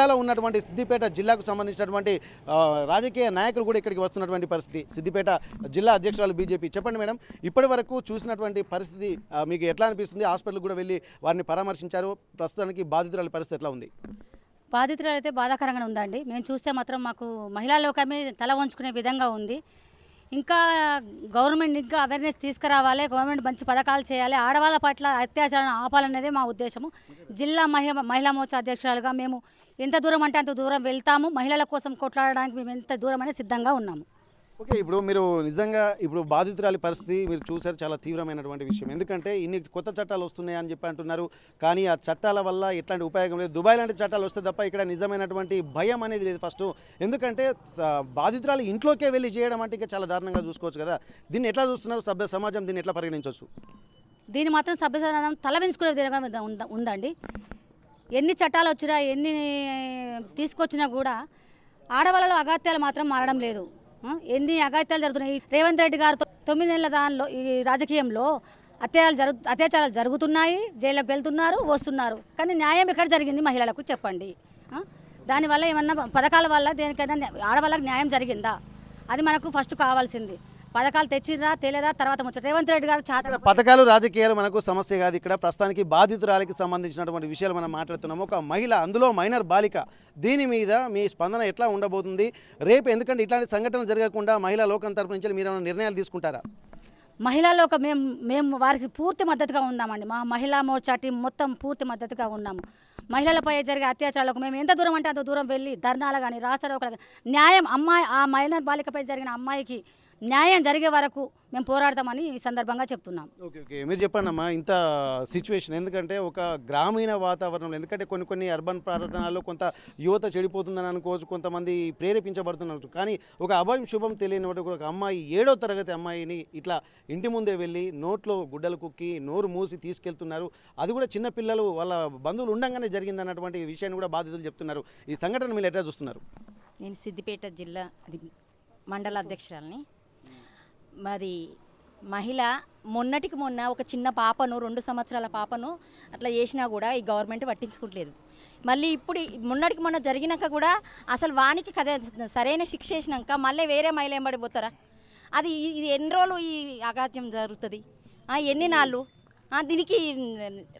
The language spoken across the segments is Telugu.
జిల్లాలో ఉన్నటువంటి సిద్దిపేట జిల్లాకు సంబంధించినటువంటి రాజకీయ నాయకులు కూడా ఇక్కడికి వస్తున్నటువంటి పరిస్థితి. సిద్దిపేట జిల్లా అధ్యక్షురాలు బీజేపీ. చెప్పండి మేడం, ఇప్పటి వరకు చూసినటువంటి పరిస్థితి మీకు ఎట్లా అనిపిస్తుంది? హాస్పిటల్ కూడా వెళ్ళి వారిని పరామర్శించారు. ప్రస్తుతానికి బాధితురాలి పరిస్థితి ఎట్లా ఉంది? బాధితురాలు అయితే బాధాకరంగా ఉందండి. మేము చూస్తే మాత్రం మాకు మహిళా లోకమే తల వంచుకునే విధంగా ఉంది. ఇంకా గవర్నమెంట్ ఇంకా అవేర్నెస్ తీసుకురావాలి, గవర్నమెంట్ మంచి పథకాలు చేయాలి, ఆడవాళ్ళ పట్ల అత్యాచారాన్ని ఆపాలనేదే మా ఉద్దేశము. జిల్లా మహిళా మోర్చా అధ్యక్షురాలుగా మేము ఎంత దూరం అంటే అంత దూరం వెళ్తాము. మహిళల కోసం కొట్లాడడానికి మేము ఎంత దూరం అనేది సిద్ధంగా ఉన్నాము. ఓకే, ఇప్పుడు మీరు నిజంగా ఇప్పుడు బాధితురాలి పరిస్థితి మీరు చూసారు, చాలా తీవ్రమైనటువంటి విషయం. ఎందుకంటే ఇన్ని కొత్త చట్టాలు వస్తున్నాయి అని చెప్పి అంటున్నారు, కానీ ఆ చట్టాల వల్ల ఎట్లాంటి ఉపయోగం లేదు. దుబాయ్ లాంటి చట్టాలు వస్తే తప్ప ఇక్కడ నిజమైనటువంటి భయం అనేది లేదు ఫస్ట్. ఎందుకంటే బాధితురాలు ఇంట్లోకే వెళ్ళి చేయడం అంటే ఇంకా చాలా దారుణంగా చూసుకోవచ్చు కదా. దీన్ని ఎట్లా చూస్తున్నారు సభ్య సమాజం, దీన్ని ఎట్లా పరిగణించవచ్చు? దీన్ని మాత్రం సభ్య సమాజం తల వెంచుకునే విధంగా ఉందండి. ఎన్ని చట్టాలు వచ్చినా ఎన్ని తీసుకొచ్చినా కూడా ఆడవాళ్ళలో అగాత్యాలు మాత్రం మారడం లేదు. ఎన్ని అగాత్యాలు జరుగుతున్నాయి. రేవంత్ రెడ్డి గారు 9 నెలల దానిలో ఈ రాజకీయంలో అత్యాచారాలు జరుగుతున్నాయి, జైలుకు వెళ్తున్నారు, వస్తున్నారు. కానీ న్యాయం ఎక్కడ జరిగింది మహిళలకు చెప్పండి. దానివల్ల ఏమన్నా పథకాల వల్ల దేనికైనా ఆడవాళ్ళకి న్యాయం జరిగిందా? అది మనకు ఫస్ట్ కావాల్సింది. పథకాలు తెచ్చిరా తెలియదా తర్వాత ముచ్చట. రేవంత్ రెడ్డి గారు చాలా పథకాలు రాజకీయాలు మనకు సమస్య కాదు. ఇక్కడ ప్రస్తుతానికి బాధితురాలికి సంబంధించినటువంటి విషయాలు మనం మాట్లాడుతున్నాము. ఒక మహిళ, అందులో మైనర్ బాలిక. దీని మీద మీ స్పందన ఎట్లా ఉండబోతుంది రేపు? ఎందుకంటే ఇట్లాంటి సంఘటనలు జరగకుండా మహిళా లోకం తరపు నుంచి మీరు ఏమైనా నిర్ణయాలు తీసుకుంటారా? మహిళల్లో మేము వారికి పూర్తి మద్దతుగా ఉన్నామండి. మా మహిళా మోర్చా టీం మొత్తం పూర్తి మద్దతుగా ఉన్నాము. మహిళలపై జరిగే అత్యాచారాలకు మేము ఎంత దూరం అంటే అంత దూరం వెళ్ళి ధర్నాలు కానీ రాస్తారోకలు న్యాయం ఆ మైనర్ బాలికపై జరిగిన అమ్మాయికి న్యాయం జరిగే వరకు మేము పోరాడతామని ఈ సందర్భంగా చెప్తున్నాం. ఓకే ఓకే, మీరు చెప్పండి అమ్మా ఇంత సిచ్యువేషన్. ఎందుకంటే ఒక గ్రామీణ వాతావరణంలో, ఎందుకంటే కొన్ని అర్బన్ ప్రాంతాల్లో కొంత యువత చెడిపోతుందని అనుకోవచ్చు, కొంతమంది ప్రేరేపించబడుతున్నారు. కానీ ఒక అభయం శుభం తెలియని ఒక అమ్మాయి 7వ తరగతి అమ్మాయిని ఇట్లా ఇంటి ముందే వెళ్ళి నోట్లో గుడ్డలు కుక్కి నోరు మూసి తీసుకెళ్తున్నారు. అది కూడా చిన్నపిల్లలు వాళ్ళ బంధువులు ఉండగానే జరిగింది అన్నటువంటి విషయాన్ని కూడా బాధితులు చెప్తున్నారు. ఈ సంఘటన మీరు ఎట్లా చూస్తున్నారు? నేను సిద్దిపేట జిల్లా మండల అధ్యక్షురాలని. మరి మహిళ మొన్నటికి మొన్న ఒక చిన్న పాపను 2 సంవత్సరాల పాపను అట్లా చేసినా కూడా ఈ గవర్నమెంట్ పట్టించుకోవట్లేదు. మళ్ళీ ఇప్పుడు మొన్నటికి మొన్న జరిగినాక కూడా అసలు వానికి కదా సరైన శిక్ష వేసినాక మళ్ళీ వేరే మహిళ ఎంబడిపోతారా? ఇది ఎన్ని రోజులు ఈ అగాధ్యం జరుగుతుంది? ఎన్ని నాళ్ళు? దీనికి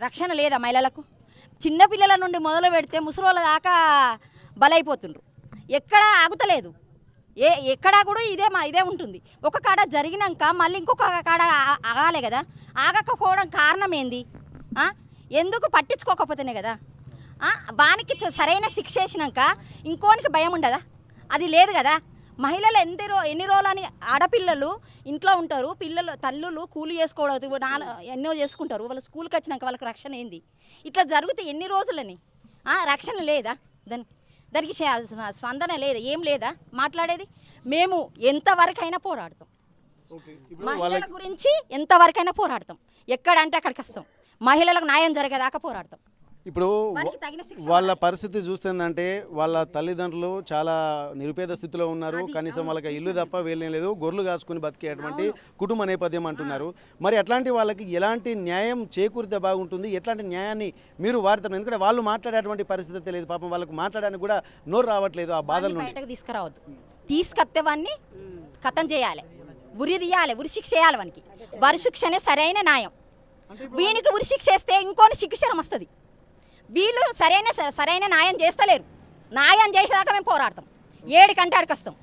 రక్షణ లేదా మహిళలకు? చిన్నపిల్లల నుండి మొదలు పెడితే ముసలోళ్ళ దాకా బలైపోతుండ్రు. ఎక్కడ ఆగుతలేదు. ఎక్కడా కూడా ఇదే ఉంటుంది. ఒక కాడ జరిగినాక మళ్ళీ ఇంకొక కాడ ఆగాలే కదా. ఆగకపోవడం కారణం ఏంది? ఎందుకు పట్టించుకోకపోతేనే కదా. వానికి సరైన శిక్ష వేసినాక ఇంకోనికి భయం ఉండదా? అది లేదు కదా. మహిళలు ఎన్ని రోజులని ఆడపిల్లలు ఇంట్లో ఉంటారు, తల్లులు కూలి చేసుకోవడం ఎన్నో చేసుకుంటారు. వాళ్ళు స్కూల్కి వచ్చినాక వాళ్ళకి రక్షణ ఏంది? ఇట్లా జరిగితే ఎన్ని రోజులని రక్షణ లేదా? దానికి స్పందన లేదా? ఏం లేదా మాట్లాడేది? మేము ఎంతవరకైనా పోరాడతాం. మహిళల గురించి ఎంతవరకైనా పోరాడతాం. ఎక్కడంటే అక్కడికి వస్తాం. మహిళలకు న్యాయం జరిగేదాకా పోరాడతాం. ఇప్పుడు వాళ్ళ పరిస్థితి చూస్తుందంటే వాళ్ళ తల్లిదండ్రులు చాలా నిరుపేద స్థితిలో ఉన్నారు. కనీసం వాళ్ళకి ఇల్లు తప్ప వేలేం లేదు, గొర్రెలు కాసుకుని బతికేటువంటి కుటుంబ నేపథ్యం అంటున్నారు. మరి అట్లాంటి వాళ్ళకి ఎలాంటి న్యాయం చేకూరితే బాగుంటుంది? ఎట్లాంటి న్యాయాన్ని మీరు వాడతారు? ఎందుకంటే వాళ్ళు మాట్లాడేటువంటి పరిస్థితి తెలియదు. పాపం వాళ్ళకు మాట్లాడడానికి కూడా నోరు రావట్లేదు. ఆ బాధలు బయటకు తీసుకురావద్దు. తీసుకొస్తే వాడిని కథం చేయాలి, ఉరి తీయాలి, ఉరి శిక్ష చేయాలి. వానికి వరి శిక్షనే సరైన న్యాయం. వీనికి ఉరి శిక్ష వేస్తే ఇంకోని శిక్షరం వస్తుంది. వీళ్ళు సరైన న్యాయం చేస్తలేరు. న్యాయం చేసేదాకా మేము పోరాడతాం. 7 కంటే అడికొస్తాం.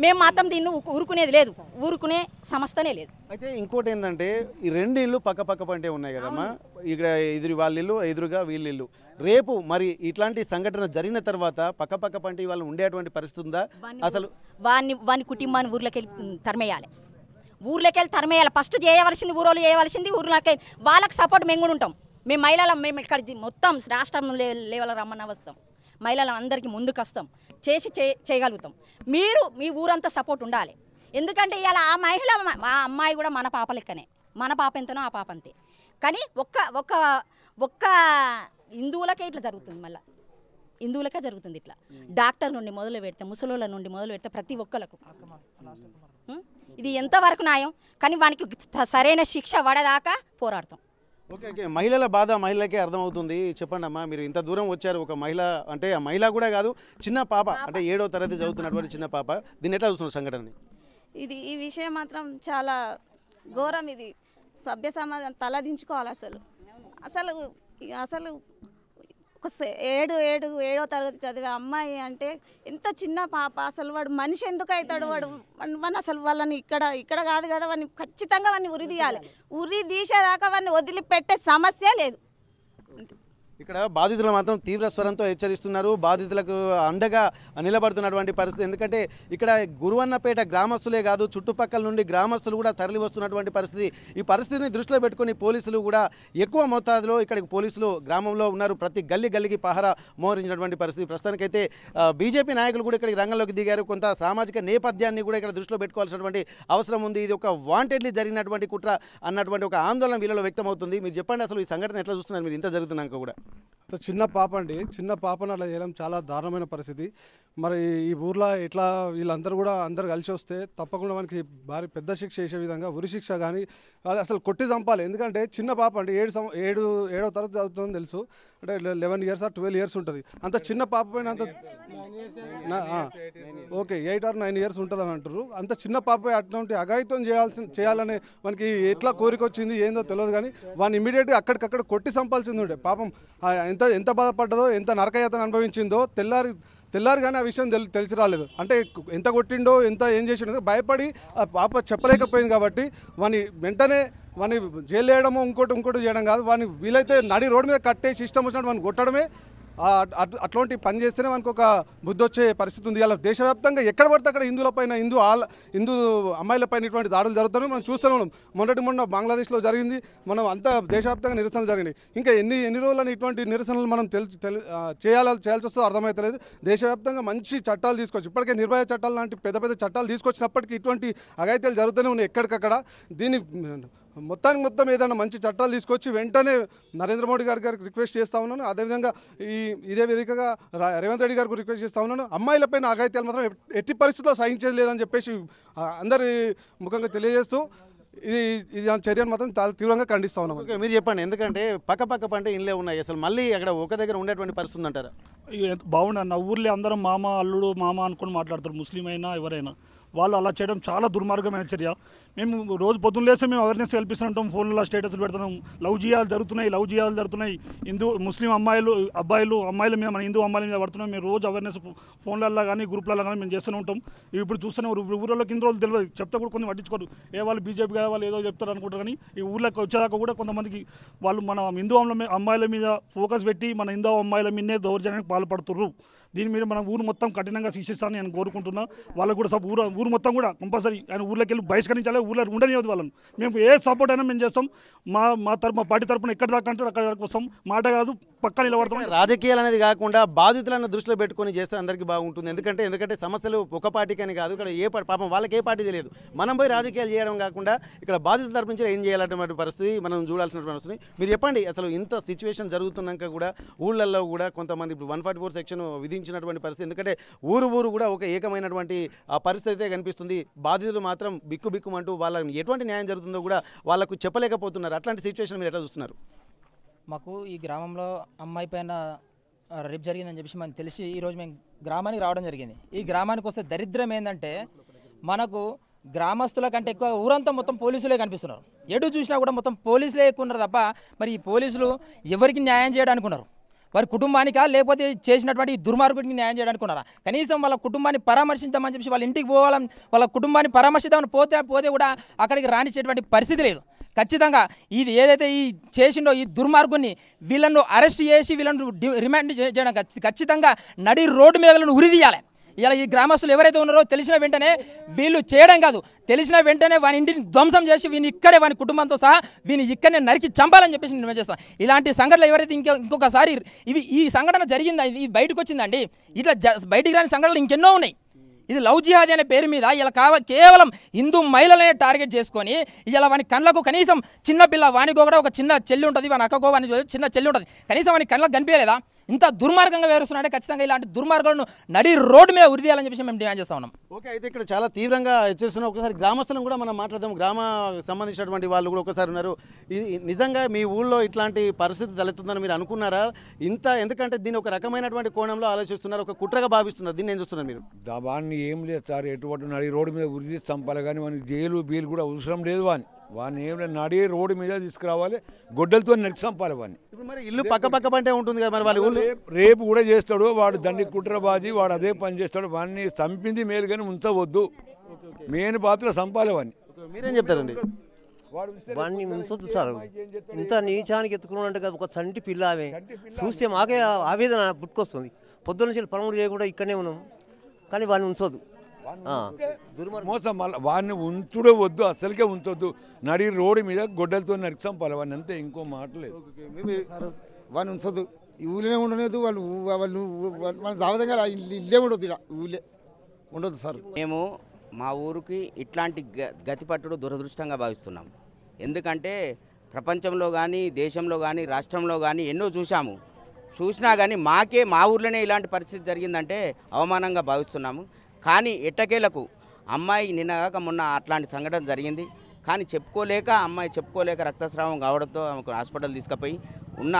మేము మాత్రం దీన్ని ఊరుకునేది లేదు, ఊరుకునే సమస్తనే లేదు. అయితే ఇంకోటి ఏంటంటే ఈ 2 ఇళ్ళు పక్క పంటే ఉన్నాయి కదమ్మా. ఇక్కడ వాళ్ళ ఇల్లు, ఎదురుగా వీళ్ళ ఇల్లు. రేపు మరి ఇట్లాంటి సంఘటన జరిగిన తర్వాత పక్క పంటి వాళ్ళు ఉండేటువంటి పరిస్థితి ఉందా? అసలు వాని కుటుంబాన్ని ఊర్లోకి వెళ్ళి తరిమేయాలి. ఫస్ట్ చేయవలసింది ఊరోళ్ళు చేయవలసింది ఊర్లోకి వాళ్ళకి సపోర్ట్ మేము కూడా ఉంటాం. మేము మేము ఇక్కడ మొత్తం రాష్ట్రం లెవెల్ రమ్మని వస్తాం. మహిళలు అందరికీ ముందుకు వస్తాం, చేయగలుగుతాం. మీరు మీ ఊరంతా సపోర్ట్ ఉండాలి. ఎందుకంటే ఇవాళ ఆ మహిళ మా అమ్మాయి కూడా మన పాప లెక్కనే. మన పాప ఎంతనో ఆ పాప అంతే. కానీ ఒక్క హిందువులకే ఇట్లా జరుగుతుంది. మళ్ళీ హిందువులకే జరుగుతుంది ఇట్లా. డాక్టర్ నుండి మొదలు పెడితే, ముసలోళ్ళ నుండి మొదలు పెడితే ప్రతి ఒక్కరికి ఇది ఎంతవరకు న్యాయం? కానీ వానికి సరైన శిక్ష పడేదాకా పోరాడతాం. ఓకే ఓకే మహిళల బాధ మహిళలకే అర్థమవుతుంది. చెప్పండి అమ్మా, మీరు ఇంత దూరం వచ్చారు, ఒక మహిళ అంటే ఆ మహిళ కూడా కాదు, చిన్న పాప అంటే 7వ తరగతి చదువుతున్నటువంటి చిన్న పాప, దీన్ని ఎట్లా చూస్తున్నారు సంఘటనని? ఈ విషయం మాత్రం చాలా ఘోరం. ఇది సభ్య సమాజం తలదించుకోవాలి. అసలు అసలు ఒక ఏడో తరగతి చదివే అమ్మాయి అంటే ఎంత చిన్న పాప. అసలు వాడు మనిషి ఎందుకు అవుతాడు? వాడు అసలు వాళ్ళని ఇక్కడ కాదు కదా, వాడిని ఖచ్చితంగా వాడిని ఉరి తీయాలి. ఉరి తీసేదాకా వాడిని వదిలిపెట్టే సమస్య లేదు. ఇక్కడ బాధితులు మాత్రం తీవ్ర స్వరంతో హెచ్చరిస్తున్నారు. బాధితులకు అండగా నిలబడుతున్నటువంటి పరిస్థితి. ఎందుకంటే ఇక్కడ గురువన్నపేట గ్రామస్తులే కాదు, చుట్టుపక్కల నుండి గ్రామస్తులు కూడా తరలి వస్తున్నటువంటి పరిస్థితి. ఈ పరిస్థితిని దృష్టిలో పెట్టుకుని పోలీసులు కూడా ఎక్కువ మోతాదులో ఇక్కడికి పోలీసులు గ్రామంలో ఉన్నారు. ప్రతి గల్లీకి పహరా మోహరించినటువంటి పరిస్థితి. ప్రస్తుతానికైతే బీజేపీ నాయకులు కూడా ఇక్కడికి రంగంలోకి దిగారు. కొంత సామాజిక నేపథ్యాన్ని కూడా ఇక్కడ దృష్టిలో పెట్టుకోవాల్సినటువంటి అవసరం ఉంది. ఇది ఒక వాంటెడ్లీ జరిగినటువంటి కుట్ర అన్నటువంటి ఒక ఆందోళన వీళ్ళలో వ్యక్తమవుతుంది. మీరు చెప్పండి, అసలు ఈ సంఘటన ఎట్లా చూస్తున్నారు మీరు ఇంత జరుగుతున్నాక కూడా? చిన్న పాప అండి, చిన్న పాపను అలా చేయడం చాలా దారుణమైన పరిస్థితి. మరి ఈ ఊర్లో ఇట్లా వీళ్ళందరూ కూడా అందరు కలిసి వస్తే తప్పకుండా మనకి భారీ పెద్ద శిక్ష చేసే విధంగా ఉరి శిక్ష కానీ అసలు కొట్టి చంపాలి. ఎందుకంటే చిన్న పాప అంటే 7వ తరగతి చదువుతుందని తెలుసు, అంటే 11 years or 12 years ఉంటుంది. అంత చిన్న పాప పైన అంత ఓకే 8 or 9 years ఉంటుంది అని అంటారు. అంత చిన్న పాప అటువంటి అఘాయిత్యం చేయాలని మనకి ఎట్లా కోరిక వచ్చింది ఏందో తెలియదు, కానీ వాడిని ఇమీడియట్గా అక్కడికక్కడ కొట్టి చంపాల్సింది ఉండే. పాపం ఎంత బాధపడ్డదో, ఎంత నరకయాతన అనుభవించిందో తెల్లారి కానీ ఆ విషయం తెలిసి రాలేదు. అంటే ఎంత కొట్టిండో ఏం చేసిండో భయపడి ఆ పాప చెప్పలేకపోయింది. కాబట్టి వాడిని జైలు వేయడమో ఇంకోటి చేయడం కాదు, వాడిని వీలైతే నడి రోడ్డు మీద కట్టేసి ఇష్టం వచ్చినట్టు వాడిని కొట్టడమే. అట్లాంటి పని చేస్తేనే మనకు ఒక బుద్ధి వచ్చే పరిస్థితి ఉంది. ఇలా దేశవ్యాప్తంగా ఎక్కడ పడితే అక్కడ హిందువులపైన హిందూ అమ్మాయిలపైన ఇటువంటి దాడులు జరుగుతున్నాయి. మనం చూస్తూనే ఉన్నాం. మొన్న బంగ్లాదేశ్లో జరిగింది. మనం అంతా దేశవ్యాప్తంగా నిరసనలు జరిగినాయి. ఇంకా ఎన్ని రోజులని ఇటువంటి నిరసనలు మనం చేయాల్సి వస్తుందో అర్థమవుతలేదు. దేశవ్యాప్తంగా మంచి చట్టాలు తీసుకొచ్చి, ఇప్పటికే నిర్భయ చట్టాలు లాంటి పెద్ద చట్టాలు తీసుకొచ్చినప్పటికీ ఇటువంటి అఘాయిత్యాలు జరుగుతూనే ఉన్నాయి ఎక్కడికక్కడ. దీన్ని మొత్తం ఏదైనా మంచి చట్టాలు తీసుకొచ్చి వెంటనే నరేంద్ర మోడీ గారికి రిక్వెస్ట్ చేస్తూ ఉన్నాను. అదేవిధంగా ఇదే వేదికగా రేవంత్ రెడ్డి గారికి రిక్వెస్ట్ చేస్తూ ఉన్నాను. అమ్మాయిలపైన అఘాయిత్యాలు మాత్రం ఎట్టి పరిస్థితుల్లో సహించేది లేదని చెప్పేసి అందరి ముఖంగా తెలియజేస్తూ ఇది చర్యను మాత్రం తీవ్రంగా ఖండిస్తూ ఉన్నాం. ఓకే, మీరు చెప్పండి, ఎందుకంటే పక్క పంటే ఇండ్లే ఉన్నాయి, అసలు మళ్ళీ అక్కడ ఒక దగ్గర ఉండేటువంటి పరిస్థితి ఉందంటారా? బాగుండన్న ఊర్లో అందరం మామ అల్లుడు మామ అనుకుని మాట్లాడతారు, ముస్లిం అయినా ఎవరైనా. వాళ్ళు అలా చేయడం చాలా దుర్మార్గమైన చర్య. మేము రోజు పొద్దున్న లేస్తే మేము అవేర్నెస్ కల్పిస్తుంటాం, ఫోన్లో స్టేటస్లు పెడుతున్నాం. లవ్ జియాలు జరుగుతున్నాయి, ముస్లిం అమ్మాయిల మీద, మన హిందూ అమ్మాయిల మీద పడుతున్నాం. మేము రోజు అవేర్నెస్ ఫోన్లలో కానీ గ్రూప్లలో కానీ మేము చేస్తూనే ఉంటాం. ఇప్పుడు చూస్తూనే ఊళ్ళో కింద రోజులు తెలియదు, చెప్తే కూడా కొన్ని పట్టించుకోరు. వాళ్ళు బీజేపీ కదా వాళ్ళు ఏదో చెప్తారు అనుకుంటారు. కానీ ఈ ఊళ్ళకి వచ్చేదాకా కూడా కొంతమందికి వాళ్ళు మన హిందూ అమ్మాయిల మీద ఫోకస్ పెట్టి మన హిందూ అమ్మాయిల మీదే దౌర్జన్యానికి పాల్పడుతున్నారు. దీని మీద మనం ఊరు మొత్తం కఠినంగా శిక్షిస్తానని నేను కోరుకుంటున్నా. వాళ్ళకు కూడా ఊరు మొత్తం కూడా కంపల్సరీ ఆయన ఊళ్ళకి వెళ్ళి బహిష్కరించాలి, ఊళ్ళో ఉండనివ్వదు వాళ్ళని. మేము ఏ సపోర్ట్ అయినా మేము చేస్తాం. మా పార్టీ తరఫున ఎక్కడ దాకా అంటే అక్కడ దాకా వస్తాం, మాట కాదు పక్క నిలబడతాం. రాజకీయాలు అనేది కాకుండా బాధితులను దృష్టిలో పెట్టుకొని చేస్తే అందరికీ బాగుంటుంది. ఎందుకంటే సమస్యలు ఒక పార్టీకి అని కాదు, ఇక్కడ ఏ పాపం వాళ్ళకి ఏ పార్టీ తెలియదు. మనం పోయి రాజకీయాలు చేయడం కాకుండా ఇక్కడ బాధితుల తరపు నుంచి ఏం చేయాలన్నటువంటి పరిస్థితి మనం చూడాల్సినటువంటి వస్తుంది. మీరు చెప్పండి, అసలు ఇంత సిచ్యువేషన్ జరుగుతున్నాక కూడా ఊళ్ళల్లో కూడా కొంతమంది ఇప్పుడు 144 సెక్షన్ విధించినటువంటి పరిస్థితి. ఎందుకంటే ఊరు కూడా ఒక ఏకమైనటువంటి పరిస్థితి అయితే కనిపిస్తుంది. బాధితులు మాత్రం బిక్కుమంటూ వాళ్ళకి ఎటువంటి న్యాయం జరుగుతుందో కూడా వాళ్ళకు చెప్పలేకపోతున్నారు. అట్లాంటి సిచ్యువేషన్ మీరు ఎట్లా చూస్తున్నారు? మాకు ఈ గ్రామంలో అమ్మాయి పైన రేపు జరిగిందని చెప్పేసి మనకు తెలిసి ఈరోజు మేము గ్రామానికి రావడం జరిగింది. ఈ గ్రామానికి వస్తే దరిద్రం ఏంటంటే మనకు గ్రామస్తుల కంటే ఎక్కువ ఊరంతా మొత్తం పోలీసులే కనిపిస్తున్నారు. ఎటు చూసినా కూడా మొత్తం పోలీసులే ఎక్కువ ఉన్నారు తప్ప మరి ఈ పోలీసులు ఎవరికి న్యాయం చేయడానికి ఉన్నారు? వారి కుటుంబానికా లేకపోతే చేసినటువంటి దుర్మార్గుడికి న్యాయం చేయడానికి ఉన్నారా? కనీసం వాళ్ళ కుటుంబాన్ని పరామర్శించామని చెప్పి వాళ్ళ ఇంటికి పోవాలని, వాళ్ళ కుటుంబాన్ని పరామర్శిద్దామని పోతే కూడా అక్కడికి రానిచ్చేటువంటి పరిస్థితి లేదు. ఖచ్చితంగా ఇది ఏదైతే ఈ చేసిండో ఈ దుర్మార్గుని వీళ్ళను అరెస్ట్ చేసి వీళ్ళను రిమాండ్ చేయడం ఖచ్చితంగా నడి రోడ్డు మీద వీళ్ళను ఉరి తీయాలి. ఇలా ఈ గ్రామస్తులు ఎవరైతే ఉన్నారో తెలిసిన వెంటనే వీళ్ళు చేయడం కాదు, తెలిసిన వెంటనే వాని ఇంటిని ధ్వంసం చేసి వాని కుటుంబంతో సహా ఇక్కడనే నరికి చంపాలని చెప్పేసి నేను చేస్తాను. ఇలాంటి సంఘటనలు ఎవరైతే ఇంకొకసారి ఈ సంఘటన జరిగిందా, ఇది బయటకు వచ్చిందండి, ఇట్లా బయటికి రాని సంఘటనలు ఇంకెన్నో ఉన్నాయి. ఇది లవ్ జిహాదీ అనే పేరు మీద ఇలా కేవలం హిందూ మహిళలనే టార్గెట్ చేసుకొని ఇలా వాని కళ్ళకు కనీసం చిన్నపిల్ల వానికి కూడా ఒక చిన్న చెల్లి ఉంటుంది, వాని అక్కకో వాని చిన్న చెల్లి ఉంటుంది, కనీసం వాని కళ్ళకు కనిపించలేదా? ఇంత దుర్మార్గంగా వ్యవహరిస్తున్నారంటే ఖచ్చితంగా ఇలాంటి దుర్మార్గాలను నడి రోడ్డు మీద ఉరిదీయాలని చెప్పేసి మేము డిమాండ్ చేస్తా ఉన్నాం. ఓకే, అయితే ఇక్కడ చాలా తీవ్రంగా హెచ్చరిస్తున్న ఒకసారి గ్రామస్తులను కూడా మనం మాట్లాడదాం. గ్రామ సంబంధించినటువంటి వాళ్ళు కూడా ఒకసారి ఉన్నారు. ఇది నిజంగా మీ ఊళ్ళో ఇట్లాంటి పరిస్థితి తలెత్తుందని మీరు అనుకున్నారా? ఎందుకంటే దీన్ని ఒక రకమైనటువంటి కోణంలో ఆలోచిస్తున్నారు, ఒక కుట్రగా భావిస్తున్నారు. దీన్ని ఏం చూస్తున్నారు మీరు? వాడిని ఏం లేదు సార్, ఎటువంటి నడి రోడ్డు మీద ఉరిది చంపాలి, కానీ వానికి జైలు బీలు కూడా అవసరం లేదు. వాడిని ఏం లేదు, నడి రోడ్డు మీద తీసుకురావాలి, గొడ్డలతో నరికి చంపాలి వాడిని. ఇప్పుడు మరి ఇల్లు పక్క పంటే ఉంటుంది కదా, మరి వాళ్ళ ఊళ్ళో రేపు కూడా చేస్తాడు వాడు, దండి కుట్రబాజీ వాడు అదే పని చేస్తాడు. వాడిని చంపింది మేలు కానీ ఉంచవద్దు, మెయిన్ పాత్ర చంపాలి వాడిని. మీరేం చెప్తారండి? వాడిని ఉంచొద్దు సార్, ఇంత నీచానికి ఎత్తుకున్నాడంటే కదా, ఒక చంటి పిల్ల ఆమె చూస్తే మాకే ఆవేదన పుట్టుకొస్తుంది. పొద్దున్న నుంచి పనులు చేయకుండా ఇక్కడనే ఉన్నాం, కానీ వాడిని ఉంచొద్దు. మోసం మళ్ళీ వాడిని ఉంచుడే వద్దు, అసలుకే ఉంచొద్దు. నడి రోడ్డు మీద గొడ్డలతో నరికి చంపాలి వాడిని, అంతే, ఇంకో మాట లేదు. వాడిని ఉంచొద్దు, ఈ ఊళ్ళో ఉండలేదు. వాళ్ళు మన జాగ్రత్తగా ఇల్లే ఉండొద్దు, ఊళ్ళే ఉండొద్దు సార్. మేము మా ఊరికి ఇట్లాంటి గతి పట్టుడు దురదృష్టంగా భావిస్తున్నాం. ఎందుకంటే ప్రపంచంలో కానీ, దేశంలో కానీ, రాష్ట్రంలో కానీ ఎన్నో చూసినా కానీ మా ఊర్లోనే ఇలాంటి పరిస్థితి జరిగిందంటే అవమానంగా భావిస్తున్నాము. కానీ ఎట్టకేలకు అమ్మాయి నిన్నగాక మొన్న అట్లాంటి సంఘటన జరిగింది. కానీ అమ్మాయి చెప్పుకోలేక రక్తస్రావం కావడంతో ఆమెకు హాస్పిటల్ తీసుకుపోయి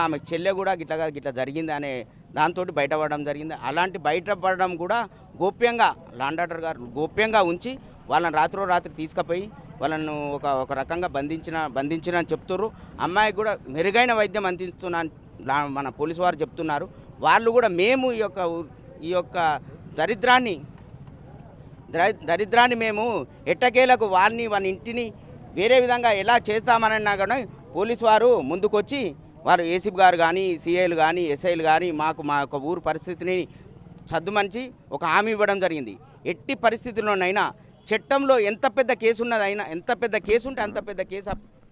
ఆమె చెల్లె కూడా గిట్లా జరిగింది అనే దాంతో బయటపడడం జరిగింది. అలాంటి బయటపడడం కూడా గోప్యంగా లాండ్ ఆర్డర్ గారు గోప్యంగా ఉంచి వాళ్ళని రాత్రి తీసుకుపోయి వాళ్ళను ఒక రకంగా బంధించిన అని చెప్తున్నారు. అమ్మాయికి కూడా మెరుగైన వైద్యం అందిస్తున్నా మన పోలీసు వారు చెప్తున్నారు. వాళ్ళు కూడా మేము ఈ యొక్క దరిద్రాన్ని మేము ఎట్టకేలకు వాని ఇంటిని వేరే విధంగా ఎలా చేస్తామనన్నా కానీ పోలీసు వారు ముందుకొచ్చి వారు ఏసీపీ గారు కానీ, సిఐలు కానీ, ఎస్ఐలు కానీ మా యొక్క ఊరు పరిస్థితిని సద్దుమనిచి ఒక హామీ ఇవ్వడం జరిగింది. ఎట్టి పరిస్థితుల్లోనైనా చట్టంలో ఎంత పెద్ద కేసు ఉన్నదైనా, ఎంత పెద్ద కేసు ఉంటే అంత పెద్ద కేసు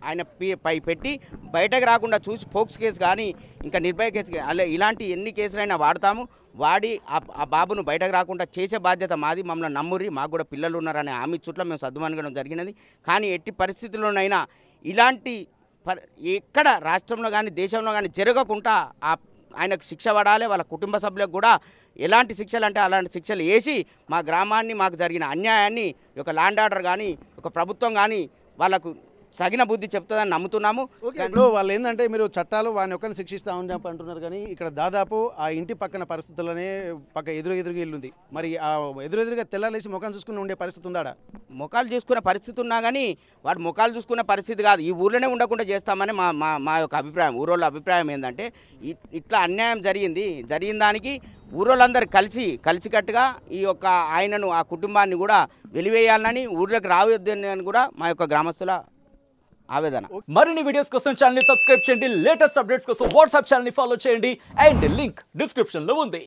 ఆయన పై పెట్టి బయటకు రాకుండా చూసి పోక్స్ కేసు కానీ, ఇంకా నిర్భయ కేసు అలా ఇలాంటి ఎన్ని కేసులైనా వాడి ఆ బాబును బయటకు రాకుండా చేసే బాధ్యత మాది. మమ్మల్ని నమ్మురి, మాకు కూడా పిల్లలు ఉన్నారనే హామీ చుట్ల మేము సద్దుమనగడం జరిగినది. కానీ ఎట్టి పరిస్థితుల్లోనైనా ఇలాంటి ఎక్కడ రాష్ట్రంలో కానీ, దేశంలో కానీ జరగకుండా ఆయనకు శిక్ష పడాలి. వాళ్ళ కుటుంబ సభ్యులకు కూడా ఎలాంటి శిక్షలు అంటే అలాంటి శిక్షలు వేసి మా గ్రామాన్ని, మాకు జరిగిన అన్యాయాన్ని ఒక ల్యాండ్ ఆర్డర్ కానీ, ఒక ప్రభుత్వం కానీ వాళ్ళకు తగిన బుద్ధి చెప్తుందని నమ్ముతున్నాము. ఇప్పుడు వాళ్ళు ఏంటంటే మీరు చట్టాలు వాడిని ఒక్కరిని శిక్షిస్తామని చెప్పి అంటున్నారు, కానీ ఇక్కడ దాదాపు ఆ ఇంటి పక్కన పరిస్థితుల్లోనే ఎదురుగా ఇల్లుంది. మరి ఆ ఎదురుగా తెల్లాలేసి ముఖం చూసుకుని ఉండే పరిస్థితి ఉందా? ముఖాలు చూసుకునే పరిస్థితి ఉన్నా కానీ వాడు ముఖాలు చూసుకునే పరిస్థితి కాదు. ఈ ఊర్లోనే ఉండకుండా చేస్తామని మా యొక్క అభిప్రాయం. ఊరోళ్ళ అభిప్రాయం ఏంటంటే ఇట్లా అన్యాయం జరిగిన దానికి ఊరోళ్ళందరూ కలిసికట్టుగా ఈ యొక్క ఆయనను, ఆ కుటుంబాన్ని కూడా వెలివేయాలని, ఊర్లోకి రావద్దని అని కూడా మా యొక్క గ్రామస్తుల ఆవేదన. మరిన్ని వీడియోస్ కోసం ఛానల్ ని సబ్స్క్రైబ్ చేయండి, లేటెస్ట్ అప్డేట్స్ కోసం వాట్సాప్ ఛానల్ ని ఫాలో చేయండి, అండ్ లింక్ డిస్క్రిప్షన్ లో ఉంది.